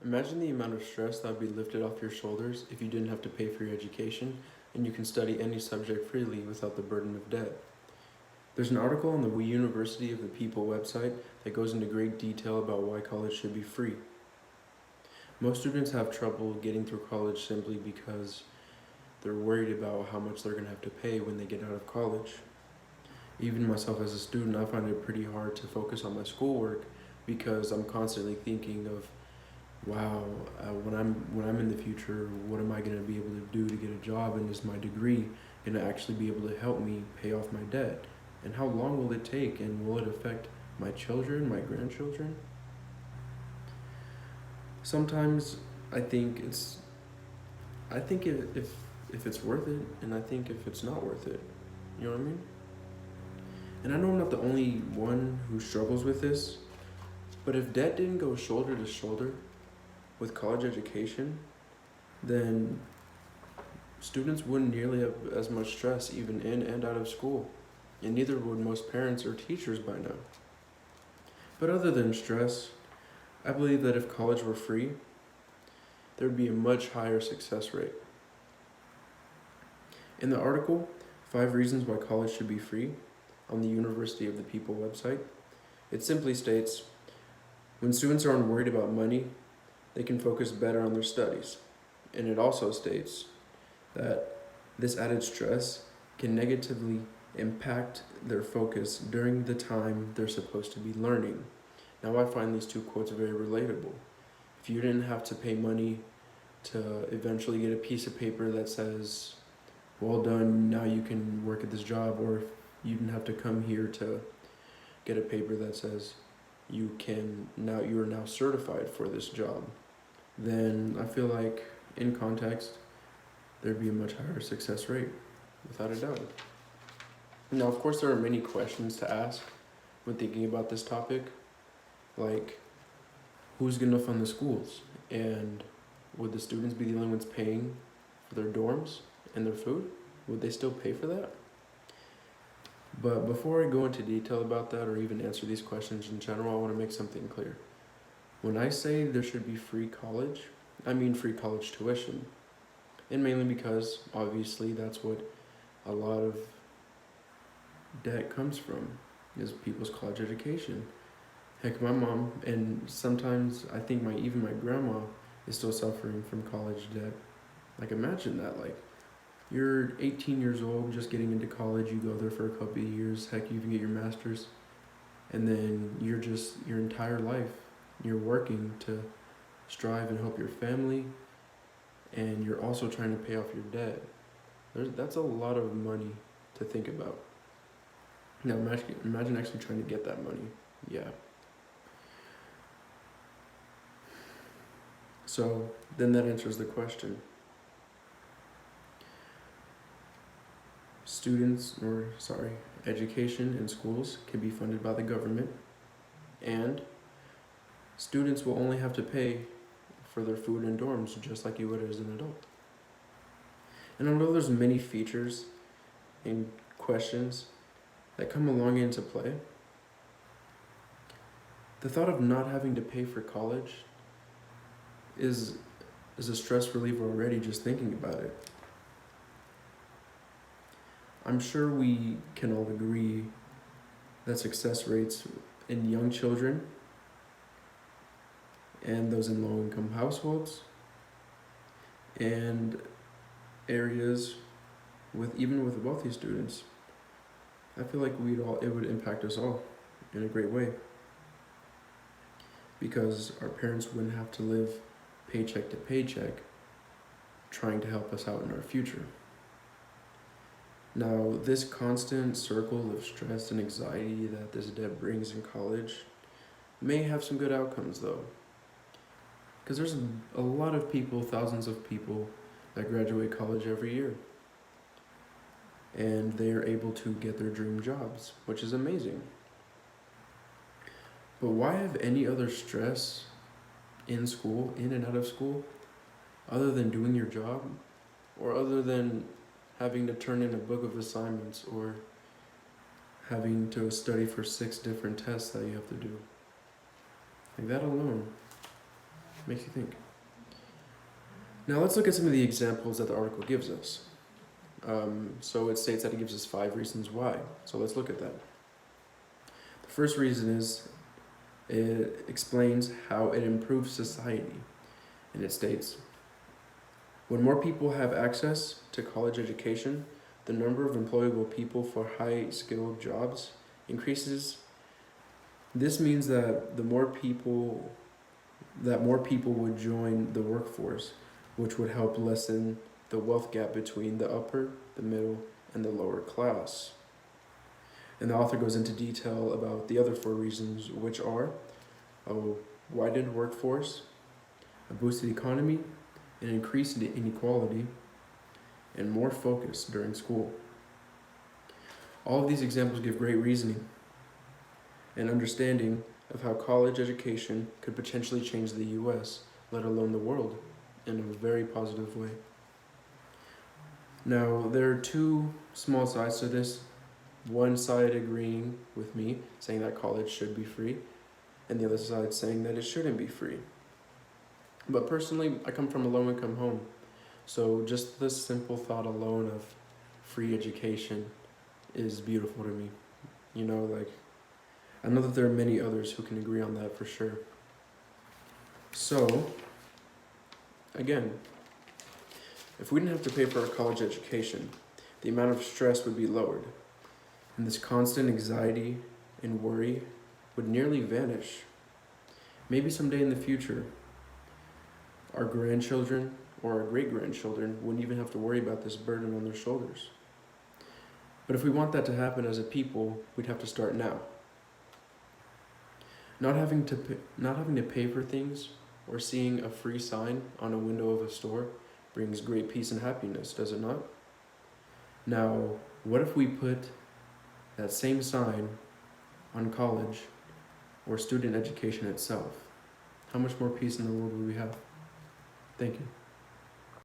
Imagine the amount of stress that would be lifted off your shoulders if you didn't have to pay for your education and you can study any subject freely without the burden of debt. There's an article on the University of the People website that goes into great detail about why college should be free. Most students have trouble getting through college simply because they're worried about how much they're going to have to pay when they get out of college. Even myself as a student, I find it pretty hard to focus on my schoolwork because I'm constantly thinking of, wow, when I'm in the future, what am I going to be able to do to get a job, and is my degree going to actually be able to help me pay off my debt? And how long will it take, and will it affect my children, my grandchildren? Sometimes I think if it's worth it, and I think if it's not worth it. You know what I mean? And I know I'm not the only one who struggles with this, but if debt didn't go shoulder to shoulder with college education, then students wouldn't nearly have as much stress even in and out of school, and neither would most parents or teachers by now. But other than stress, I believe that if college were free, there would be a much higher success rate. In the article, 5 Reasons Why College Should Be Free, on the University of the People website, it simply states, when students are unworried about money, they can focus better on their studies. And it also states that this added stress can negatively impact their focus during the time they're supposed to be learning. Now I find these two quotes very relatable. If you didn't have to pay money to eventually get a piece of paper that says, well done, now you can work at this job, or if you didn't have to come here to get a paper that says you are now certified for this job, then I feel like in context there'd be a much higher success rate, without a doubt. Now, of course, there are many questions to ask when thinking about this topic, like who's going to fund the schools, and would the students be the only ones paying for their dorms and their food? Would they still pay for that? But before I go into detail about that, or even answer these questions in general, I want to make something clear. When I say there should be free college, I mean free college tuition. And mainly because, obviously, that's what a lot of debt comes from, is people's college education. Heck, my mom, and sometimes I think even my grandma is still suffering from college debt. Like, imagine that, like, you're 18 years old, just getting into college, you go there for a couple of years, heck, you even get your master's, and then your entire life, you're working to strive and help your family, and you're also trying to pay off your debt. That's a lot of money to think about. Now imagine actually trying to get that money. Yeah. So then that answers the question. Education in schools can be funded by the government, and students will only have to pay for their food and dorms just like you would as an adult. And although there's many features and questions that come along into play, the thought of not having to pay for college is a stress reliever already, just thinking about it. I'm sure we can all agree that success rates in young children and those in low-income households and areas with wealthy students, I feel like it would impact us all in a great way, because our parents wouldn't have to live paycheck to paycheck trying to help us out in our future. Now, this constant circle of stress and anxiety that this debt brings in college may have some good outcomes, though. Because there's a lot of people, thousands of people, that graduate college every year. And they are able to get their dream jobs, which is amazing. But why have any other stress in school, in and out of school, other than doing your job, or other than having to turn in a book of assignments, or having to study for 6 different tests that you have to do? Like, that alone Makes you think. Now let's look at some of the examples that the article gives us. So it states that it gives us 5 reasons why. So let's look at that. The first reason is it explains how it improves society. And it states, when more people have access to college education, the number of employable people for high-skilled jobs increases. This means that more people would join the workforce, which would help lessen the wealth gap between the upper, the middle, and the lower class. And the author goes into detail about the other 4 reasons, which are a widened workforce, a boosted economy, an increased inequality, and more focus during school. All of these examples give great reasoning and understanding of how college education could potentially change the US, let alone the world, in a very positive way. Now, there are 2 small sides to this. One side agreeing with me, saying that college should be free, and the other side saying that it shouldn't be free. But personally, I come from a low-income home, so just the simple thought alone of free education is beautiful to me. You know, like, I know that there are many others who can agree on that for sure. So, again, if we didn't have to pay for our college education, the amount of stress would be lowered, and this constant anxiety and worry would nearly vanish. Maybe someday in the future, our grandchildren or our great-grandchildren wouldn't even have to worry about this burden on their shoulders. But if we want that to happen as a people, we'd have to start now. Not having to pay for things or seeing a free sign on a window of a store brings great peace and happiness, does it not? Now, what if we put that same sign on college or student education itself? How much more peace in the world would we have? Thank you.